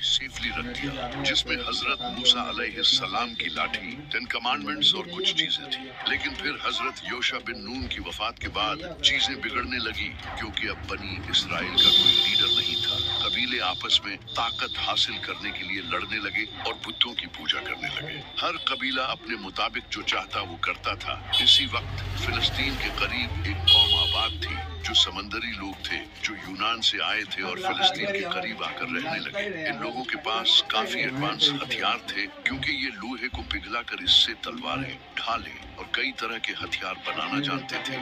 Safely रख दिया, जिसमें हजरत मूसा अलैहिस्सलाम की लाठी, 10 कमांडमेंट्स और कुछ चीजें थी। लेकिन फिर हजरत योशा बिन नून की वफात के बाद चीजें बिगड़ने लगी, क्योंकि अब बनी इसराइल का कोई लीडर नहीं था। कबीले आपस में ताकत हासिल करने के लिए लड़ने लगे और बुतों की पूजा करने लगे। हर कबीला अपने मुताबिक जो चाहता वो करता था। इसी वक्त फिलिस्तीन के करीब एक कौम आबाद थी, जो समंदरी लोग थे, जो यूनान से आए थे और फिलिस्तीन के करीब आकर रहने लगे। इन लोगों के पास काफी एडवांस हथियार थे, क्योंकि ये लोहे को पिघलाकर इससे तलवारें, ढाले और कई तरह के हथियार बनाना जानते थे।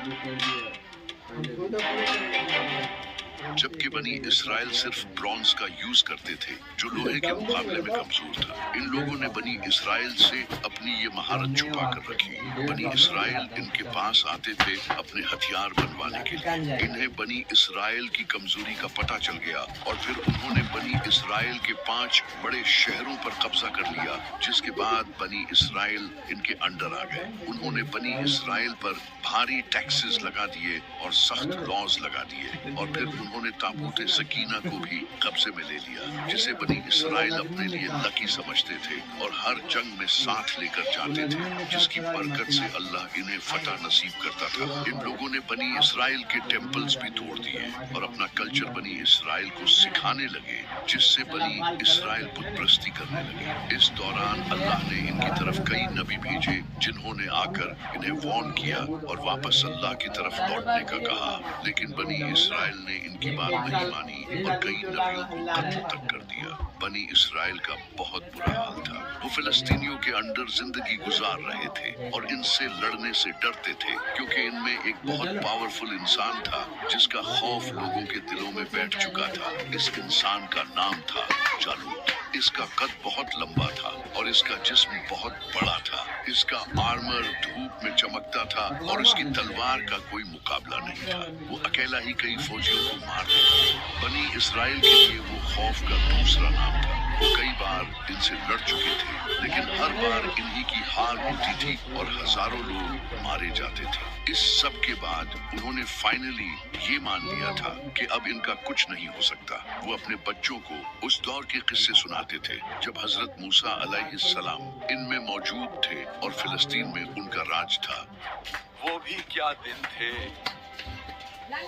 जबकि बनी इसराइल सिर्फ ब्रॉन्ज का यूज करते थे, जो लोहे के मुकाबले में कमजोर था। इन लोगों ने बनी इसराइल से अपनी ये महारत छुपा कर रखी। बनी इसराइल इनके पास आते थे अपने हथियार बनवाने के लिए। इन्हें बनी इसराइल की कमजोरी का पता चल गया और फिर उन्होंने बनी इसराइल के 5 बड़े शहरों पर कब्जा कर लिया, जिसके बाद बनी इसराइल इनके अंडर आ गए। उन्होंने बनी इसराइल पर भारी टैक्सेस लगा दिए और सख्त लॉज लगा दिए, और फिर उन्होंने ताबूत सकीना को भी कब्जे में ले लिया, जिसे बनी इसराइल अपने लिए लकी समझते थे और हर जंग में साथ लेकर जाते थे, जिसकी बरकत से अल्लाह इन्हें फतह नसीब करता था। इन लोगों ने बनी इसराइल के टेम्पल्स भी तोड़ दिए और अपना कल्चर बनी इसराइल को सिखाने लगे, जिससे बनी इसराइल बुतप्रस्ती करने लगे। इस दौरान अल्लाह ने इनकी तरफ कई नबी भेजे, जिन्होंने आकर इन्हें वार्न किया और वापस अल्लाह की तरफ लौटने का कहा, लेकिन बनी इसराइल ने इनकी बात नहीं मानी और कई नबियों को कत्ल तक कर दिया। बनी इसराइल का बहुत बुरा हाल था। वो फिलिस्तीनियों के अंडर जिंदगी गुजार रहे थे और इनसे लड़ने से डरते थे, क्योंकि इनमें एक बहुत पावरफुल इंसान था, जिसका खौफ लोगों के दिलों में बैठ चुका था। इस इंसान का नाम था जालूत। इसका कद बहुत लंबा था और इसका जिस्म बहुत बड़ा था। इसका आर्मर धूप में चमकता था और इसकी तलवार का कोई मुकाबला नहीं था। वो अकेला ही कई फौजियों को मार देता। बनी इसराइल के लिए वो खौफ का दूसरा नाम था। वो कई बार इनसे लड़ चुके थे, लेकिन हर बार इन्हीं की हार होती थी और हजारों लोग मारे जाते थे। इस सब के बाद उन्होंने फाइनली ये मान लिया था कि अब इनका कुछ नहीं हो सकता। वो अपने बच्चों को उस दौर के किस्से सुनाते थे जब हजरत मूसा अलैहिस्सलाम इनमें मौजूद थे और फिलिस्तीन में उनका राज था। वो भी क्या दिन थे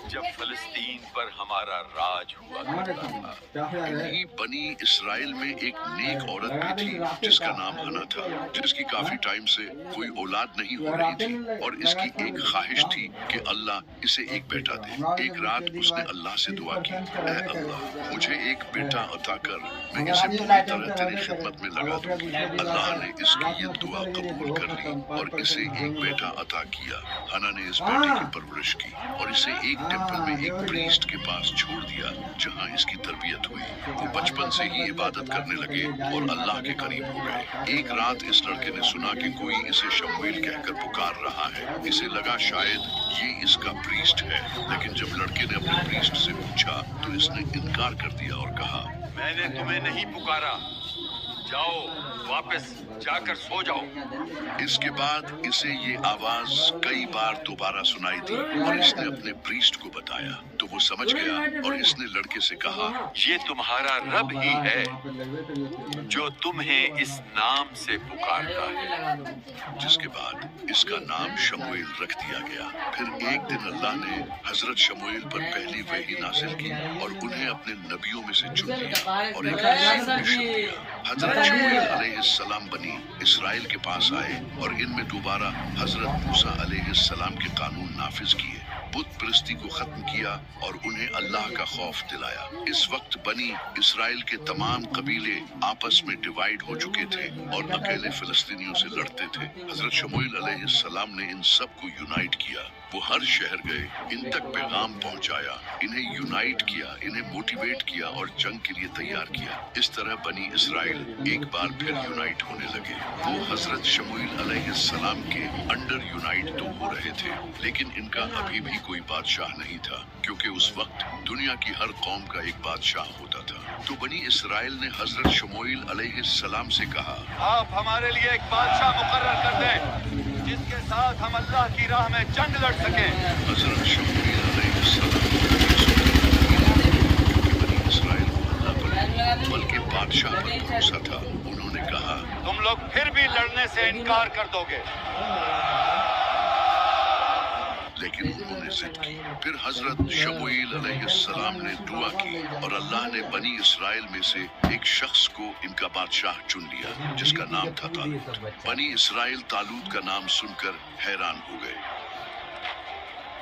जब फिलिस्तीन पर हमारा राज हुआ करता था। इन्हीं बनी इसराइल में एक नेक औरत भी थी, जिसका नाम हना था, जिसकी काफी टाइम से कोई औलाद नहीं हो रही थी और इसकी एक ख्वाहिश थी कि अल्लाह इसे एक बेटा दे। एक रात उसने अल्लाह से दुआ की, ऐ अल्लाह, मुझे एक बेटा अता कर, मैं इसे पूरी तरह तेरी खिदमत में लगा दूंगी। अल्लाह ने इसकी ये दुआ कबूल कर ली और इसे एक बेटा अता किया। हना ने इस बेटे की परवरिश की और इसे एक टेंपल में एक प्रीस्ट के पास छोड़ दिया, जहां इसकी तरबियत हुई। वो बचपन से ही इबादत करने लगे और अल्लाह के करीब हो गए। एक रात इस लड़के ने सुना कि कोई इसे शमूएल कहकर पुकार रहा है। इसे लगा शायद ये इसका प्रीस्ट है, लेकिन जब लड़के ने अपने प्रीस्ट से पूछा तो इसने इनकार कर दिया और कहा, मैंने तुम्हें नहीं पुकारा, जाओ वापस जाकर सो जाओ। इसके बाद इसे ये आवाज कई बार दोबारा सुनाई दी और इसने अपने प्रीस्ट को बताया तो वो समझ गया और इसने लड़के से कहा, ये तुम्हारा रब ही है जो तुम्हें इस नाम से पुकारता है। जिसके बाद इसका नाम शमूएल रख दिया गया। फिर एक दिन अल्लाह ने हजरत शमूएल पर पहली वही नाजिल की और उन्हें अपने नबियों में से चुन लिया और एक अजीम मिशन दिया। हजरत शमूएल अलैहिस्सलाम बनी इसराइल के पास आए और इनमें दोबारा हजरत मूसा अलैहिस्सलाम के कानून नाफिज किए, बुत परस्ती को खत्म किया और उन्हें अल्लाह का खौफ दिलाया। इस वक्त बनी इसराइल के तमाम कबीले आपस में डिवाइड हो चुके थे और अकेले फिलिस्तीनियों से लड़ते थे। हजरत शमूएल अलैहिस्सलाम ने इन सब को यूनाइट किया। वो हर शहर गए, इन तक पैगाम पहुंचाया, इन्हें यूनाइट किया, इन्हें मोटिवेट किया और जंग के लिए तैयार किया। इस तरह बनी इसराइल एक बार फिर यूनाइट होने लगे। वो हजरत शमूएल अलैहिस्सलाम के अंडर यूनाइट तो हो रहे थे, लेकिन इनका अभी भी कोई बादशाह नहीं था, क्योंकि उस वक्त दुनिया की हर कौम का एक बादशाह होता था। तो बनी इसराइल ने हजरत शमूएल अलैहिस्सलाम से कहा, आप हमारे लिए एक बादशाह मुकर्रर कर दें जिसके साथ हम अल्लाह की राह में जंग लड़ सकें। हजरत शमूएल अलैहिस्सलाम बनी इसराइल को अल्लाह पर बल्कि बादशाह पर भरोसा था। उन्होंने कहा, तुम लोग फिर भी लड़ने से इनकार कर दोगे। लेकिन उन्होंने जिद की। फिर हजरत शमूएल अलैहिस्सलाम ने दुआ की और अल्लाह ने बनी इसराइल में से एक शख्स को इनका बादशाह चुन लिया, जिसका नाम था तालूत। बनी इसराइल तालूत का नाम सुनकर हैरान हो गए,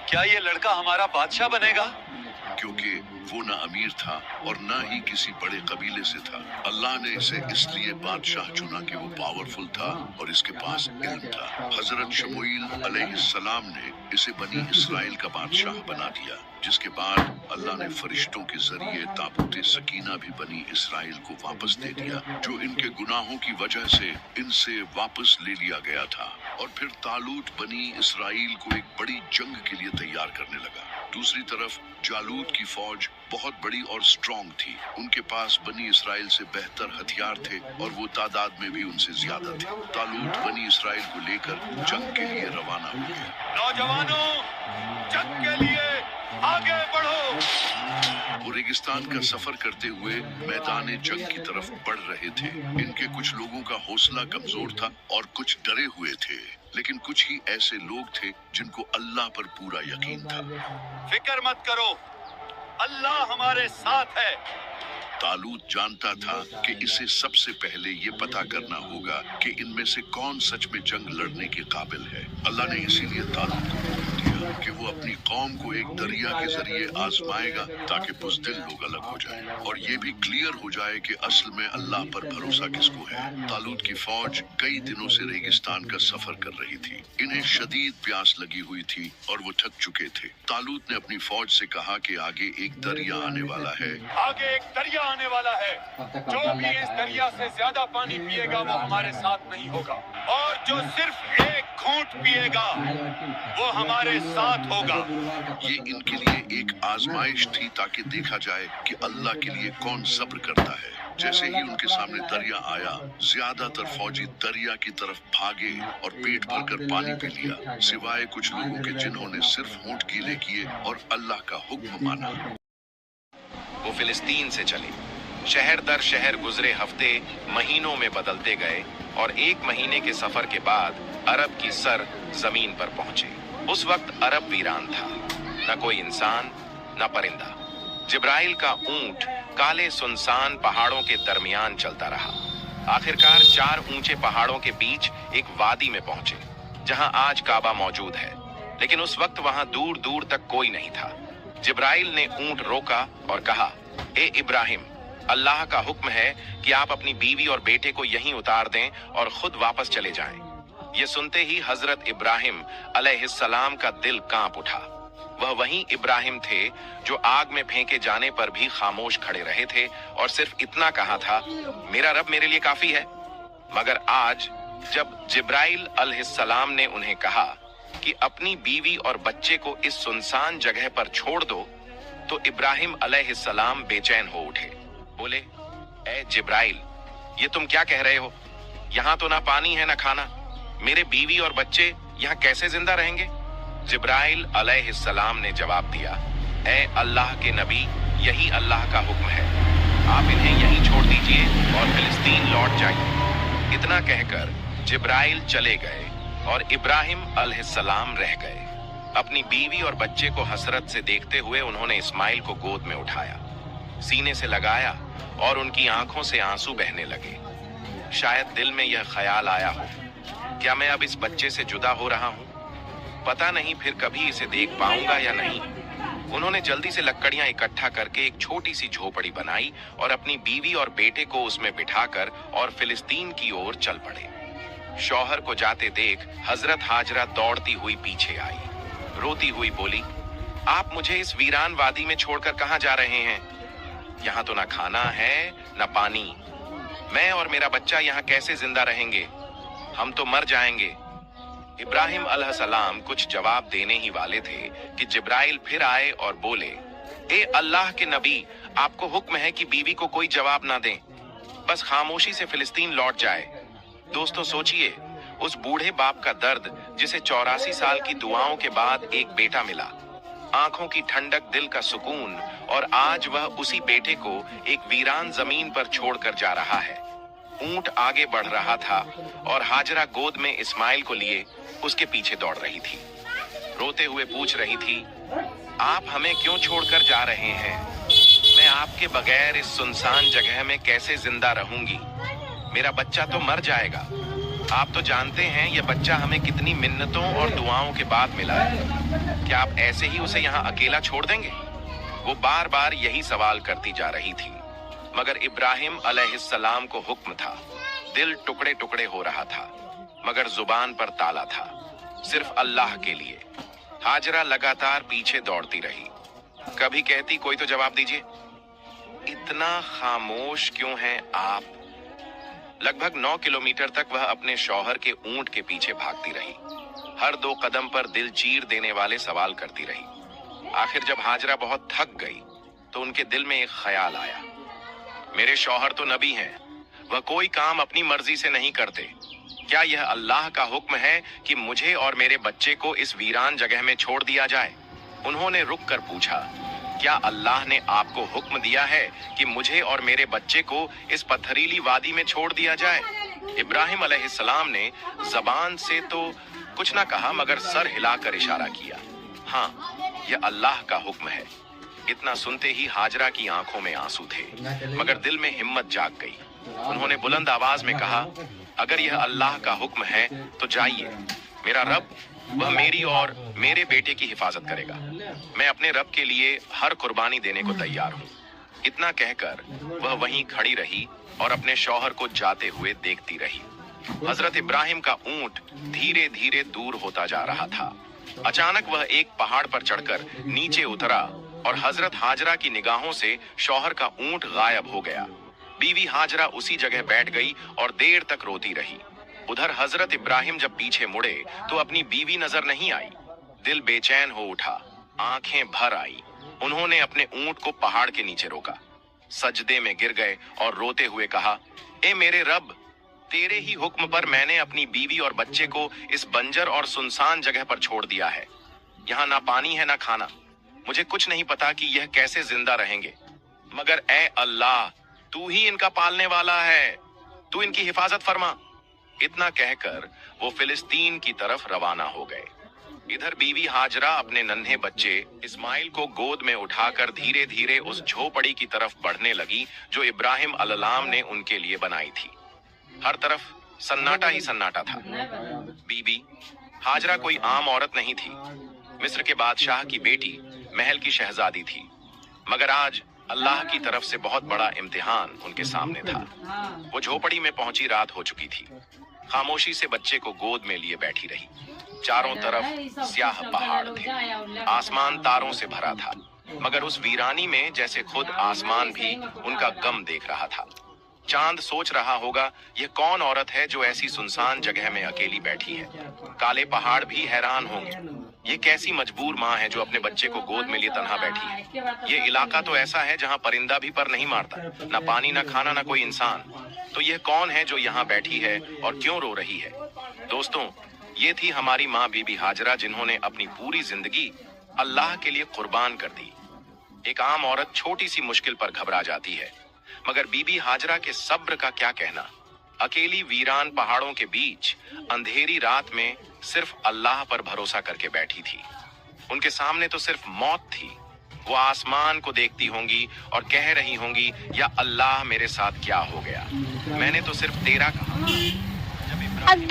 क्या ये लड़का हमारा बादशाह बनेगा? क्योंकि वो न अमीर था और न ही किसी बड़े कबीले से था। अल्लाह ने इसे इसलिए बादशाह चुना कि वो पावरफुल था और इसके पास इल्म था। हजरत शमूएल अलैहिस्सलाम ने इसे बनी इसराइल का बादशाह बना दिया, जिसके बाद अल्लाह ने फरिश्तों के जरिए ताबूत सकीना भी बनी इसराइल को वापस दे दिया, जो इनके गुनाहों की वजह से इनसे वापस ले लिया गया था। और फिर तालूत बनी इसराइल को एक बड़ी जंग के लिए तैयार करने लगा। दूसरी तरफ जालूत की फौज बहुत बड़ी और स्ट्रॉन्ग थी। उनके पास बनी इसराइल से बेहतर हथियार थे और वो तादाद में भी उनसे ज्यादा थे। तालूत बनी इसराइल को लेकर जंग के लिए रवाना हो गया। नौजवानों, जंग के लिए आगे बढ़ो। वो रेगिस्तान का सफर करते हुए मैदान जंग की तरफ बढ़ रहे थे। इनके कुछ लोगों का हौसला कमजोर था और कुछ डरे हुए थे, लेकिन कुछ ही ऐसे लोग थे जिनको अल्लाह पर पूरा यकीन था। फिक्र मत करो, अल्लाह हमारे साथ है। तालूत जानता था कि इसे सबसे पहले ये पता करना होगा कि इनमें से कौन सच में जंग लड़ने के काबिल है। अल्लाह ने इसीलिए तालूत को हुक्म दिया कि वो अपनी कौम को एक दरिया के जरिए आजमाएगा, ताकि बुज़दिल लोग अलग हो जाएं और ये भी क्लियर हो जाए कि असल में अल्लाह पर भरोसा किसको है। तालूत की फौज कई दिनों से रेगिस्तान का सफर कर रही थी। इन्हें शदीद प्यास लगी हुई थी और वो थक चुके थे। तालूत ने अपनी फौज से कहा कि आगे एक दरिया आने वाला है। आगे एक दरिया आने वाला है। जो भी इस दरिया से ज्यादा पानी पिएगा वो हमारे साथ नहीं होगा, और जो सिर्फ एक घूंट पिएगा वो हमारे साथ होगा। ये इनके लिए एक आजमाइश थी, ताकि देखा जाए कि अल्लाह के लिए कौन सब्र करता है। जैसे ही उनके सामने दरिया आया, ज्यादातर फौजी दरिया की तरफ भागे और पेट भरकर पानी पी लिया, सिवाय कुछ लोगों के जिन्होंने सिर्फ होंठ गीले किए और अल्लाह का हुक्म माना। वो फिलिस्तीन से चले। शहर दर शहर गुजरे हफ्ते महीनों में बदलते गए और एक महीने के सफर के बाद अरब की सर जमीन पर पहुंचे। उस वक्त अरब वीरान था, न कोई इंसान न परिंदा। जिब्राइल का ऊंट काले सुनसान पहाड़ों के दरमियान चलता रहा। आखिरकार 4 ऊंचे पहाड़ों के बीच एक वादी में पहुंचे, जहां आज काबा मौजूद है, लेकिन उस वक्त वहां दूर दूर तक कोई नहीं था। जिब्राइल ने ऊंट रोका और कहा, ए इब्राहिम, अल्लाह का हुक्म है कि आप अपनी बीवी और बेटे को यहीं उतार दें और खुद वापस चले जाएं। ये सुनते ही हजरत इब्राहिम अलैहिस्सलाम का दिल कांप उठा। वह वही इब्राहिम थे जो आग में फेंके जाने पर भी खामोश खड़े रहे थे और सिर्फ इतना कहा था, मेरा रब मेरे लिए काफी है। मगर आज जब जिब्राइल अलैहिस्सलाम ने उन्हें कहा कि अपनी बीवी और बच्चे को इस सुनसान जगह पर छोड़ दो, तो इब्राहिम अलैहिस्सलाम बेचैन हो उठे। बोले, ए जिब्राइल, ये तुम क्या कह रहे हो? यहाँ तो ना पानी है ना खाना, मेरे बीवी और बच्चे यहाँ कैसे जिंदा रहेंगे? जिब्राइल अलैहिस्सलाम ने जवाब दिया, ए अल्लाह के नबी, यही अल्लाह का हुक्म है। आप इन्हें यहीं छोड़ दीजिए और फिलिस्तीन लौट जाइए। इतना कहकर जिब्राइल चले गए और इब्राहिम अलैहिस्सलाम रह गए। अपनी बीवी और बच्चे को हसरत से देखते हुए उन्होंने इस्माइल को गोद में उठाया, सीने से लगाया और उनकी आंखों से आंसू बहने लगे। शायद दिल में यह ख्याल आया हो, क्या मैं अब इस बच्चे से जुदा हो रहा हूँ? पता नहीं फिर कभी इसे देख पाऊंगा या नहीं। उन्होंने जल्दी से लकड़ियां इकट्ठा करके एक छोटी सी झोपड़ी बनाई और अपनी बीवी और बेटे को उसमें बिठाकर और फिलिस्तीन की ओर चल पड़े। शौहर को जाते देख हजरत हाजरा दौड़ती हुई पीछे आई। रोती हुई बोली, आप मुझे इस वीरान वादी में छोड़कर कहां जा रहे हैं? यहाँ तो ना खाना है ना पानी। मैं और मेरा बच्चा यहाँ कैसे जिंदा रहेंगे? हम तो मर जाएंगे। इब्राहिम अलैहिस्सलाम कुछ जवाब देने ही वाले थे कि जिब्राइल फिर आए और बोले, ए अल्लाह के नबी, आपको हुक्म है कि बीवी को कोई जवाब ना दें, बस खामोशी से फिलिस्तीन लौट जाए। दोस्तों सोचिए, उस बूढ़े बाप का दर्द जिसे 84 साल की दुआओं के बाद एक बेटा मिला, आंखों की ठंडक, दिल का सुकून और आज वह उसी बेटे को एक वीरान जमीन पर छोड़कर जा रहा है। ऊंट आगे बढ़ रहा था और हाजरा गोद में इस्माइल को लिए उसके पीछे दौड़ रही थी। रोते हुए पूछ रही थी, आप हमें क्यों छोड़कर जा रहे हैं? मैं आपके बगैर इस सुनसान जगह में कैसे जिंदा रहूंगी? मेरा बच्चा तो मर जाएगा। आप तो जानते हैं यह बच्चा हमें कितनी मिन्नतों और दुआओं के बाद मिला है। क्या आप ऐसे ही उसे यहाँ अकेला छोड़ देंगे? वो बार बार यही सवाल करती जा रही थी, मगर इब्राहिम अलैहिस्सलाम को हुक्म था। दिल टुकड़े टुकड़े हो रहा था, मगर जुबान पर ताला था, सिर्फ अल्लाह के लिए। हाजरा लगातार पीछे दौड़ती रही। कभी कहती, कोई तो जवाब दीजिए, इतना खामोश क्यों हैं आप? लगभग 9 किलोमीटर तक वह अपने शौहर के ऊंट के पीछे भागती रही। हर 2 कदम पर दिल चीर देने वाले सवाल करती रही। आखिर जब हाजरा बहुत थक गई तो उनके दिल में एक ख्याल आया, मेरे शौहर तो नबी हैं, वह कोई काम अपनी मर्जी से नहीं करते। क्या यह अल्लाह का हुक्म है कि मुझे और मेरे बच्चे को इस वीरान जगह में छोड़ दिया जाए? उन्होंने रुक कर पूछा, क्या अल्लाह ने आपको हुक्म दिया है कि मुझे और मेरे बच्चे को इस पत्थरीली वादी में छोड़ दिया जाए? इब्राहिम अलैहिस्सलाम ने जबान से तो कुछ ना कहा, मगर सर हिलाकर इशारा किया, हाँ, यह अल्लाह का हुक्म है। इतना सुनते ही हाजरा की आंखों में आंसू थे, मगर दिल में हिम्मत जाग गई। उन्होंने बुलंद आवाज में कहा, अगर यह अल्लाह का हुक्म है तो जाइए। मेरा रब, वह मेरी और मेरे बेटे की हिफाजत करेगा। मैं अपने रब के लिए हर कुर्बानी देने को तैयार हूँ। इतना कहकर वह वहीं खड़ी रही और अपने शौहर को जाते हुए देखती रही। हजरत इब्राहिम का ऊंट धीरे धीरे दूर होता जा रहा था। अचानक वह एक पहाड़ पर चढ़कर नीचे उतरा और हजरत हाजरा की निगाहों से शौहर का ऊंट गायब हो गया। बीवी हाजरा उसी जगह बैठ गई और देर तक रोती रही। उधर हजरत इब्राहिम जब पीछे मुड़े तो अपनी बीवी नजर नहीं आई। दिल बेचैन हो उठा, आंखें भर आई। उन्होंने अपने ऊंट को पहाड़ के नीचे रोका, सजदे में गिर गए और रोते हुए कहा, ए मेरे रब, तेरे ही हुक्म पर मैंने अपनी बीवी और बच्चे को इस बंजर और सुनसान जगह पर छोड़ दिया है। यहाँ ना पानी है ना खाना। मुझे कुछ नहीं पता कि यह कैसे जिंदा रहेंगे, मगर ए अल्लाह, तू ही इनका पालने वाला है, तू इनकी हिफाजत फरमा। इतना कहकर वो फिलिस्तीन की तरफ रवाना हो गए। इधर बीवी हाजरा अपने नन्हे बच्चे इस्माइल को गोद में उठाकर धीरे धीरे उस झोपड़ी की तरफ बढ़ने लगी जो इब्राहिम अलैहिस्सलाम ने उनके लिए बनाई थी। हर तरफ सन्नाटा ही सन्नाटा था। बीबी हाजरा कोई आम औरत नहीं थी। मिस्र के बादशाह की बेटी, महल की शहजादी थी, मगर आज अल्लाह की तरफ से बहुत बड़ा इम्तिहान उनके सामने था। वो झोपड़ी में पहुंची रात हो चुकी थी। खामोशी से बच्चे को गोद में लिए बैठी रही। चारों तरफ स्याह पहाड़ थे, आसमान तारों से भरा था, मगर उस वीरानी में जैसे खुद आसमान भी उनका गम देख रहा था। चांद सोच रहा होगा, यह कौन औरत है जो ऐसी सुनसान जगह में अकेली बैठी है। काले पहाड़ भी हैरान होंगे, ये कैसी मजबूर माँ है जो अपने बच्चे को गोद में लिए तन्हा बैठी है। ये इलाका तो ऐसा है जहाँ परिंदा भी पर नहीं मारता, ना पानी ना खाना ना कोई इंसान। तो यह कौन है जो यहाँ बैठी है और क्यों रो रही है? दोस्तों, ये थी हमारी माँ बीबी हाजरा, जिन्होंने अपनी पूरी जिंदगी अल्लाह के लिए कुर्बान कर दी। एक आम औरत छोटी सी मुश्किल पर घबरा जाती है, मगर बीबी हाजरा के सब्र का क्या कहना। अकेली वीरान पहाड़ों के बीच अंधेरी रात में सिर्फ अल्लाह पर भरोसा करके बैठी थी। उनके सामने तो सिर्फ मौत थी। वो आसमान को देखती होंगी और कह रही होंगी, या अल्लाह मेरे साथ क्या हो गया, मैंने तो सिर्फ तेरा कहा। जब इब्राहिम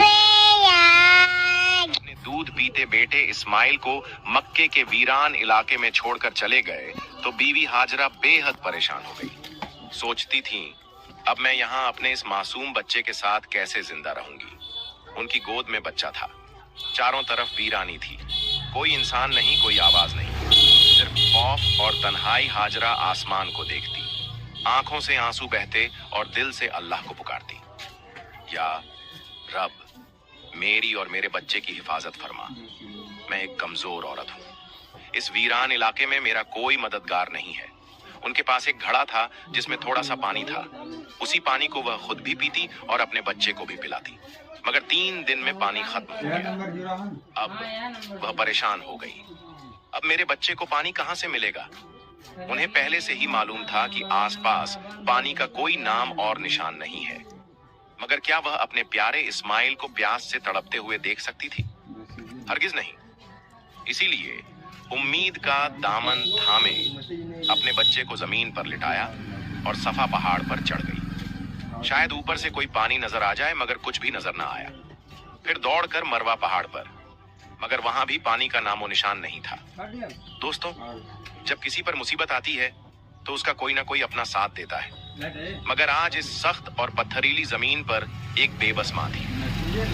अपने दूध पीते बेटे इस्माइल को मक्के के वीरान इलाके में छोड़कर चले गए तो बीवी हाजरा बेहद परेशान हो गई। सोचती थी, अब मैं यहाँ अपने इस मासूम बच्चे के साथ कैसे जिंदा रहूंगी। उनकी गोद में बच्चा था, चारों तरफ वीरानी थी, कोई इंसान नहीं, कोई आवाज नहीं, सिर्फ खौफ और तन्हाई। हाजरा आसमान को देखती, आंखों से आंसू बहते और दिल से अल्लाह को पुकारती, या रब, मेरी और मेरे बच्चे की हिफाजत फरमा। मैं एक कमजोर औरत हूँ, इस वीरान इलाके में मेरा कोई मददगार नहीं है। उनके पास एक घड़ा था जिसमें थोड़ा सा पानी था। उसी पानी को वह खुद भी पीती और अपने बच्चे को भी पिलाती, मगर 3 दिन में पानी खत्म हो गया। अब वह परेशान हो गई, अब मेरे बच्चे को पानी कहाँ से मिलेगा? उन्हें पहले से ही मालूम था कि आसपास पानी का कोई नाम और निशान नहीं है, मगर क्या वह अपने प्यारे इस्माइल को प्यास से तड़पते हुए देख सकती थी? हरगिज नहीं। इसीलिए उम्मीद का दामन थामे अपने बच्चे को जमीन पर लिटाया और सफा पहाड़ पर चढ़ गई। शायद ऊपर से कोई पानी नजर आ जाए, मगर कुछ भी नजर न आया। फिर दौड़कर मरवा पहाड़ पर, मगर वहां भी पानी का नामो निशान नहीं था। दोस्तों, जब किसी पर मुसीबत आती है तो उसका कोई ना कोई अपना साथ देता है, मगर आज इस सख्त और पत्थरीली जमीन पर एक बेबस माँ थी।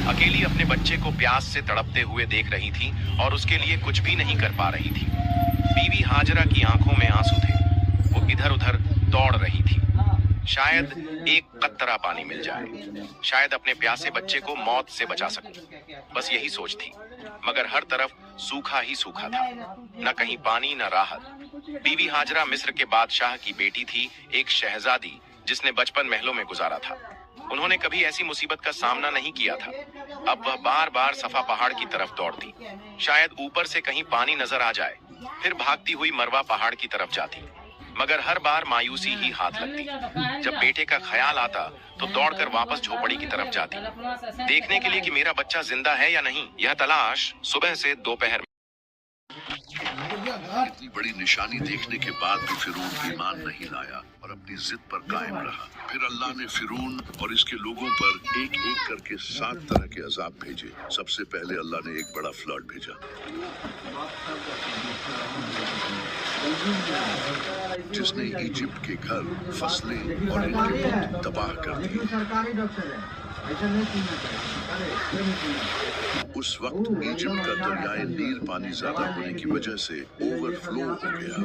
अकेली अपने बच्चे को प्यास से तड़पते हुए देख रही थी और उसके लिए कुछ भी नहीं कर पा रही थी। बीवी हाजरा की आंखों में आंसू थे। वो इधर उधर दौड़ रही थी। शायद एक कतरा पानी मिल जाए, शायद अपने प्यासे बच्चे को मौत से बचा सकूं। बस यही सोच थी, मगर हर तरफ सूखा ही सूखा था, न कहीं पानी न राहत। बीवी हाजरा मिस्र के बादशाह की बेटी थी, एक शहजादी जिसने बचपन महलों में गुजारा था। उन्होंने कभी ऐसी मुसीबत का सामना नहीं किया था। अब वह बार बार सफा पहाड़ की तरफ दौड़ती, शायद ऊपर से कहीं पानी नजर आ जाए। फिर भागती हुई मरवा पहाड़ की तरफ जाती, मगर हर बार मायूसी ही हाथ लगती। जब बेटे का ख्याल आता तो दौड़कर वापस झोपड़ी की तरफ जाती, देखने के लिए कि मेरा बच्चा जिंदा है या नहीं। यह तलाश सुबह से दोपहर। इतनी बड़ी निशानी देखने के बाद भी फिरौन ईमान नहीं लाया और अपनी जिद पर कायम रहा। फिर अल्लाह ने फिरौन और इसके लोगों पर एक एक करके 7 तरह के अजाब भेजे। सबसे पहले अल्लाह ने एक बड़ा फ्लड भेजा, जिसने इजिप्ट के घर, फसलें और इनके पुत तबाह कर दिए। उस वक्त इजिप्ट का दरियाए नील पानी ज्यादा होने की वजह से ओवरफ्लो हो गया।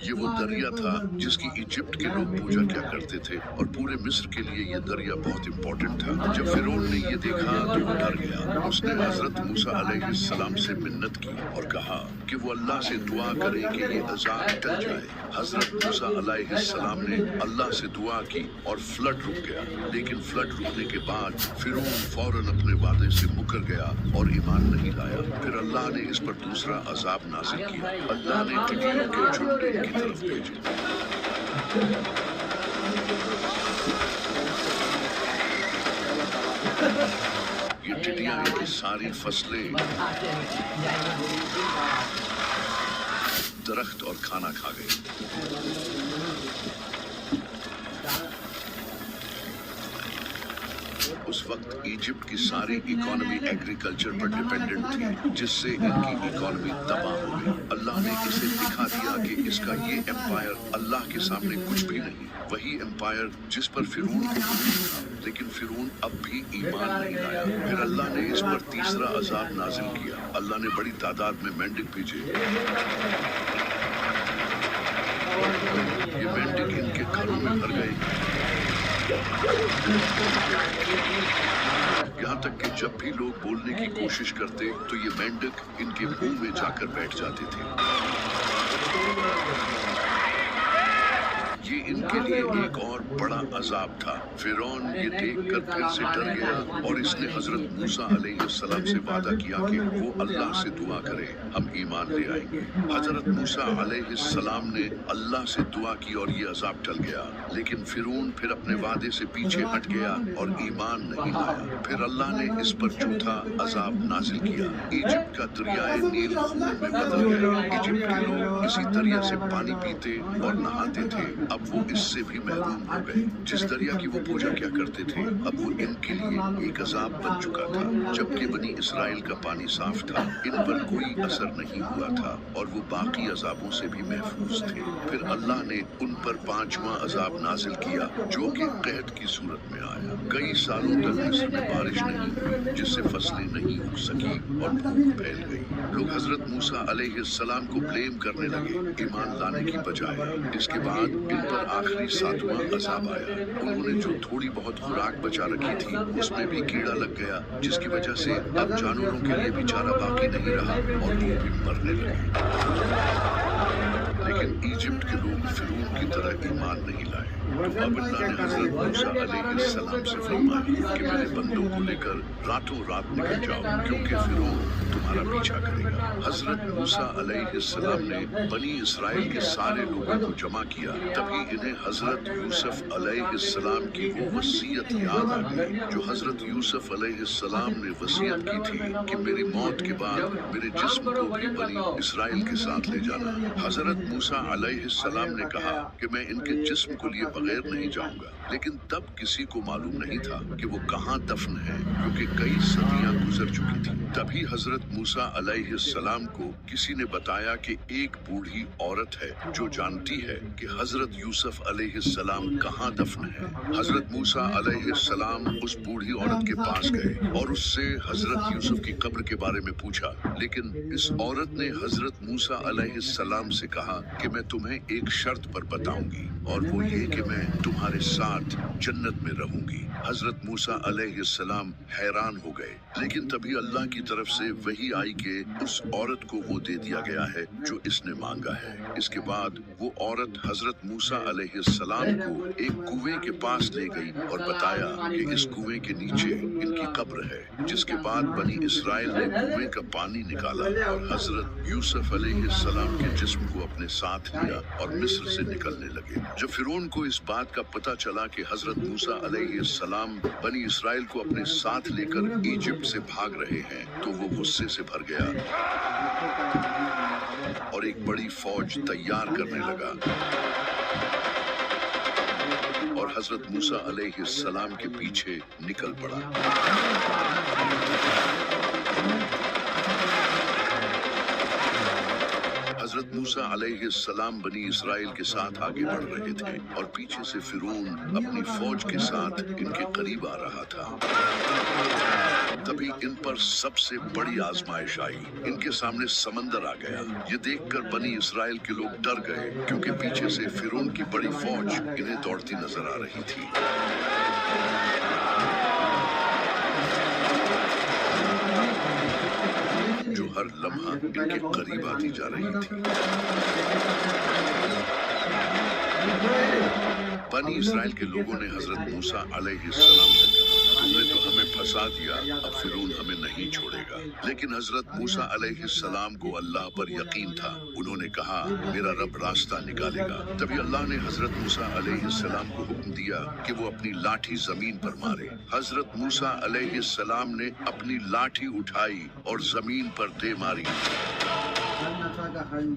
ये वो दरिया था जिसकी इजिप्ट के लोग पूजा क्या करते थे और पूरे मिस्र के लिए ये दरिया बहुत इम्पोर्टेंट था। जब फिरौन ने ये देखा तो वो डर गया। उसने हजरत मूसा अलैहिस्सलाम से मिन्नत की और कहा कि वो अल्लाह से दुआ करें कि ये अजाब टल जाए। हजरत मूसा अलैहिस्सलाम ने अल्लाह से दुआ की और फ्लड रुक गया। लेकिन फ्लड रुकने के बाद फिरौन फौरन अपने वादे से मुकर गया और ईमान नहीं लाया। फिर अल्लाह ने इस पर दूसरा अजाब नाज़िल किया। अल्लाह ने टिड्डियों के झुंड की तरफ भेजे। ये टिड्डियां इनकी सारी फसलें, दरख्त और खाना खा गई। उस वक्त इजिप्ट की सारी इकोनॉमी एग्रीकल्चर पर डिपेंडेंट थी, जिससे इनकी इकोनॉमी तबाह हो गई। अल्लाह ने इसे दिखा दिया कि इसका ये एम्पायर अल्लाह के सामने कुछ भी नहीं। वही एम्पायर जिस पर फिरौन को गुरूर था, लेकिन फिरौन अब भी ईमान नहीं लाया। फिर अल्लाह ने इस पर तीसरा अजाब नाजिल किया। अल्लाह ने बड़ी तादाद में मेंढक भेजे। ये मेंढक इनके घरों में भर गए, यहाँ तक कि जब भी लोग बोलने की कोशिश करते तो ये मेंढक इनके मुंह में जाकर बैठ जाते थे। ये इनके लिए एक और बड़ा अजाब था। फिरौन ये देखकर फिर से डर गया और इसने हजरत मूसा अलैहिस्सलाम से वादा किया कि वो अल्लाह से दुआ करे, हम ईमान ले आएंगे। हजरत मूसा अलैहिस्सलाम ने अल्लाह से दुआ की और ये अजाब टल गया। लेकिन फिरौन फिर अपने वादे से पीछे हट गया और ईमान नहीं लाया। फिर अल्लाह ने इस पर चौथा अजाब नाजिल किया। इजिप्ट का दरियाए नील खून में बदल गया। इजिप्ट के लोग इसी दरिया से पानी पीते और नहाते थे। अब वो इससे भी महरूम हो गए। जिस दरिया की वो पूजा क्या करते थे, अब वो इनके लिए एक अजाब बन चुका था। जबकि बनी इसराइल का पानी साफ था, इन पर कोई असर नहीं हुआ था और वो बाकी अजाबों से भी महफूज थे। फिर अल्लाह ने उन पर 5वां अजाब नाजिल किया, जो कि कहत की सूरत में आया। कई सालों तक मिस्र में बारिश नहीं हुई, जिससे फसलें नहीं उग सकी और भूख फैल गई। लोग हजरत मूसा अलैहिस्सलाम को ब्लेम करने लगे, ईमान लाने की बजाय। इसके बाद इन पर आखिरी 7वां अजाब आया। उन्होंने जो थोड़ी बहुत खुराक बचा रखी थी, उसमें भी कीड़ा लग गया, जिसकी वजह से अब जानवरों के लिए भी चारा बाकी नहीं रहा और वो भी मरने लगे। लेकिन इजिप्ट के लोग फिरौन की तरह ईमान नहीं लाए। तो अब अल्लाह ने हजरत मूसा अलैहिस्सलाम से फरमाया कि मेरे बंदों को लेकर रातों रात निकल जाओ, क्योंकि फिरौन तुम्हारा पीछा करेगा। हजरत मूसा अलैहिस्सलाम ने बनी इसराइल के सारे लोगों को जमा किया। तभी इन्हें हजरत यूसुफ अलैहिस्सलाम की वो वसीयत याद आ गई जो हजरत यूसुफ अलैहिस्सलाम ने वसीयत की थी कि मेरी मौत के बाद मेरे जिस्म को भी बनी इसराइल के साथ ले जाना। हजरत मूसा अलैहिस्सलाम ने कहा कि मैं इनके जिस्म को लिए बगैर नहीं जाऊंगा, लेकिन तब किसी को मालूम नहीं था कि वो कहाँ दफन है, क्योंकि कई सदियां गुजर चुकी थी। तभी हजरत मूसा अलैहिस्सलाम को किसी ने बताया कि एक बूढ़ी औरत है जो जानती है कि हजरत यूसुफ अलैहिस्सलाम कहाँ दफन है। हजरत मूसा अलैहिस्सलाम उस बूढ़ी औरत के पास गए और उससे हजरत यूसुफ की कब्र के बारे में पूछा, लेकिन इस औरत ने हजरत मूसा अलैहिस्सलाम से कहा कि मैं तुम्हें एक शर्त पर बताऊंगी, और वो ये कि मैं तुम्हारे साथ जन्नत में रहूंगी। हजरत मूसा अलैहिस्सलाम हैरान हो गए, लेकिन तभी अल्लाह की तरफ से वही आई कि उस औरत को वो दे दिया गया है जो इसने मांगा है। इसके बाद वो औरत हजरत मूसा अलैहिस्सलाम को एक कुएं के पास ले गई और बताया कि इस कुएं के नीचे इनकी कब्र है। जिसके बाद बनी इसराइल ने कुएं का पानी निकाला और हजरत यूसुफ अलैहिस्सलाम के जिस्म को अपने साथ लिया और मिस्र से निकलने लगे। जब फिरौन को इस बात का पता चला कि हजरत मूसा अलैहिस्सलाम बनी इसराइल को अपने साथ लेकर इजिप्ट से भाग रहे हैं, तो वो गुस्से से भर गया और एक बड़ी फौज तैयार करने लगा और हजरत मूसा अलैहिस्सलाम के पीछे निकल पड़ा। हजरत मूसा अलैहिस्सलाम बनी इसराइल के साथ आगे बढ़ रहे थे और पीछे से फिरौन अपनी फौज के साथ इनके करीब आ रहा था। तभी इन पर सबसे बड़ी आजमाइश आई। इनके सामने समंदर आ गया। ये देखकर बनी इसराइल के लोग डर गए, क्योंकि पीछे से फिरौन की बड़ी फौज इन्हें दौड़ती नजर आ रही थी। जो हर लम्हा इनके करीब आती जा रही थी। बनी इसराइल के लोगों ने हजरत मूसा अलैहिस्सलाम से कहा, तुमने तो हमें फंसा दिया, अब फिरौन हमें नहीं छोड़ेगा। लेकिन हजरत मूसा अलैहिस्सलाम को अल्लाह पर यकीन था। उन्होंने कहा, मेरा रब रास्ता निकालेगा। तभी अल्लाह ने हजरत मूसा अलैहिस्सलाम को हुक्म दिया कि वो अपनी लाठी जमीन पर मारे। हजरत मूसा अलैहिस्सलाम ने अपनी लाठी उठाई और जमीन पर दे मारी,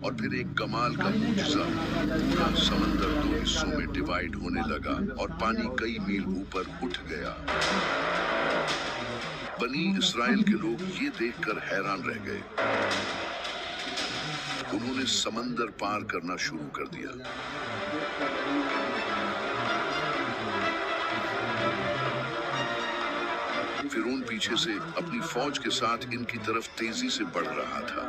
और फिर एक कमाल का मुजज़ा, पूरा समंदर दो हिस्सों में डिवाइड होने लगा और पानी कई मील ऊपर उठ गया। बनी इसराइल के लोग ये देखकर हैरान रह गए। उन्होंने समंदर पार करना शुरू कर दिया। फिरौन पीछे से अपनी फौज के साथ इनकी तरफ तेजी से बढ़ रहा था।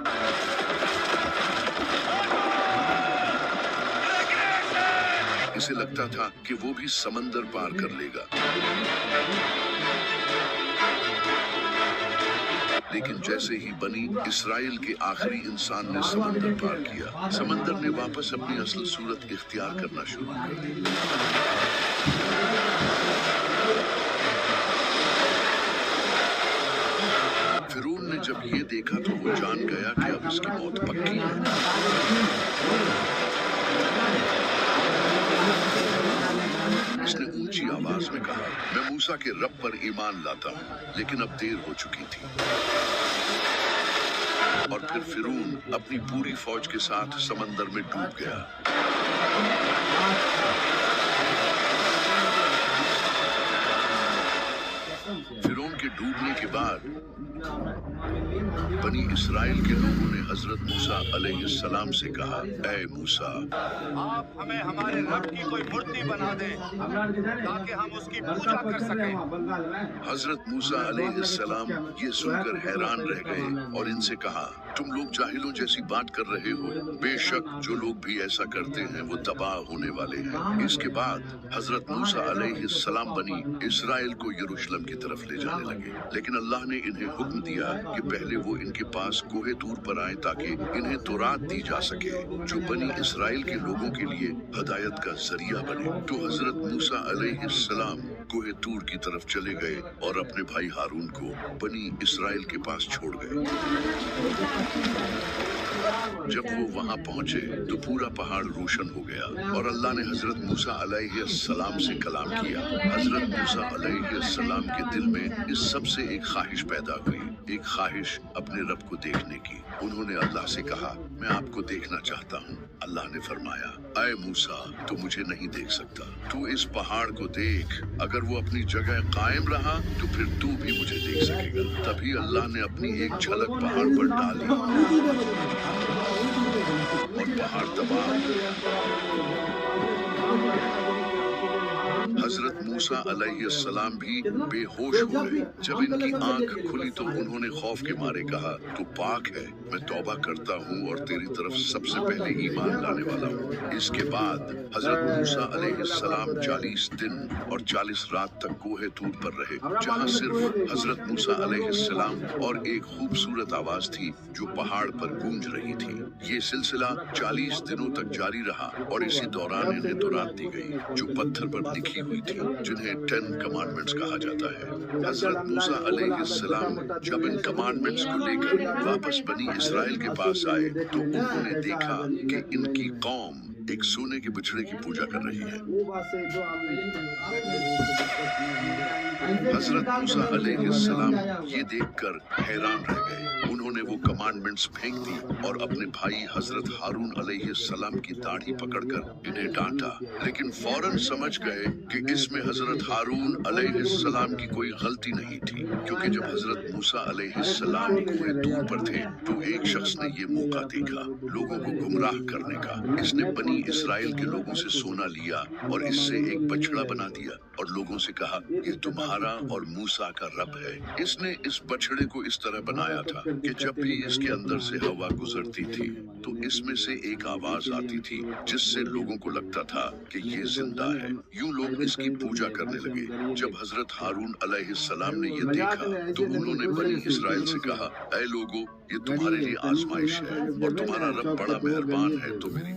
इसे लगता था कि वो भी समंदर पार कर लेगा, लेकिन जैसे ही बनी इसराइल के आखिरी इंसान ने समंदर पार किया, समंदर ने वापस अपनी असल सूरत इख्तियार करना शुरू कर दी। फिरौन ने जब ये देखा तो वो जान गया कि अब इसकी मौत पक्की है। इसने ऊंची आवाज में कहा, मैं मूसा के रब पर ईमान लाता हूँ, लेकिन अब देर हो चुकी थी। और फिर फिरौन अपनी पूरी फौज के साथ समंदर में डूब गया। फिरौन के डूबने के बाद बनी इसराइल के लोगों ने हजरत मूसा अलैहिस्सलाम से कहा, ऐ मूसा, आप हमें हमारे रब की कोई मूर्ति बना दें ताकि हम उसकी पूजा कर सकें। हजरत मूसा अलैहिस्सलाम ये सुनकर हैरान रह गए और इनसे कहा, तुम लोग जाहिलों जैसी बात कर रहे हो। बेशक जो लोग भी ऐसा करते हैं वो तबाह होने वाले हैं। इसके बाद हजरत मूसा अलैहिस्सलाम बनी इसराइल को यरूशलेम की तरफ ले जाने लगे, लेकिन अल्लाह ने इन्हें हुक्म दिया कि पहले वो इनके पास कोहे तूर पर आए ताकि इन्हें तौरात दी जा सके, जो बनी इसराइल के लोगों के लिए हदायत का जरिया बने। तो हजरत मूसा अलैहिस्सलाम कोहे तूर की तरफ चले गए और अपने भाई हारून को बनी इसराइल के पास छोड़ गए। जब वो वहाँ पहुँचे तो पूरा पहाड़ रोशन हो गया और अल्लाह ने हजरत मूसा अलैहिस्सलाम से कलाम किया। हजरत मूसा अलैहिस्सलाम के दिल में इस सब से एक ख्वाहिश पैदा हुई, एक ख्वाहिश अपने रब को देखने की। उन्होंने अल्लाह से कहा, मैं आपको देखना चाहता हूँ। अल्लाह ने फरमाया, ऐ मूसा, तू मुझे नहीं देख सकता, तू इस पहाड़ को देख, अगर वो अपनी जगह कायम रहा तो फिर तू भी मुझे देख सकेगा। तभी अल्लाह ने अपनी एक झलक पहाड़ पर डाली और पहाड़ तबाह हो गया। हजरत मूसा अलैहिस्सलाम भी बेहोश हो गए। जब इनकी आंख खुली तो उन्होंने खौफ के मारे कहा, तू पाक है, मैं तौबा करता हूँ और तेरी तरफ सबसे पहले ईमान लाने वाला हूँ। इसके बाद हजरत मूसा अलैहिस्सलाम 40 दिन और 40 रात तक कोहे तूर पर रहे, जहाँ सिर्फ हजरत मूसा अलैहिस्सलाम और एक खूबसूरत आवाज थी जो पहाड़ पर गूंज रही थी। ये सिलसिला 40 दिनों तक जारी रहा और इसी दौरान इन्हें तौरात दी गई, जो पत्थर पर लिखी हुई थी, जिन्हें 10 कमांडमेंट्स कहा जाता है। हजरत मूसा अलैहिस्सलाम जब इन कमांडमेंट्स को लेकर वापस बनी इसराइल के पास आए तो उन्होंने देखा कि इनकी कौम एक सोने के बछड़े की पूजा कर रही है। हजरत मूसा अलैहिस्सलाम ये देखकर हैरान रह गए। उन्होंने वो कमांडमेंट्स फेंक दी और अपने भाई हजरत हारून अलैहिस्सलाम की दाढ़ी पकड़कर इन्हें डांटा, लेकिन फौरन समझ गए कि इसमें हजरत हारून अलैहिस्सलाम की कोई गलती नहीं थी, क्योंकि जब हजरत मूसा अलैहिस्सलाम कोहे तूर पर थे तो एक शख्स ने ये मौका देखा लोगों को गुमराह करने का। इसने बनी इसराइल के लोगों से सोना लिया और इससे एक बछड़ा बना दिया और लोगों से कहा, ये तुम्हारा और मूसा का रब है। इसने इस बछड़े को इस तरह बनाया था कि जब भी इसके अंदर से हवा गुजरती थी तो इसमें से एक आवाज आती थी जिससे लोगों को लगता था कि ये जिंदा है। यूं लोग इसकी पूजा करने लगे। जब हजरत हारून अलैहिस्सलाम ने ये देखा तो उन्होंने बनी इसराइल से कहा, ऐ लोगों, ये तुम्हारे लिए आजमाइश है और तुम्हारा रब बड़ा मेहरबान है, तो मेरी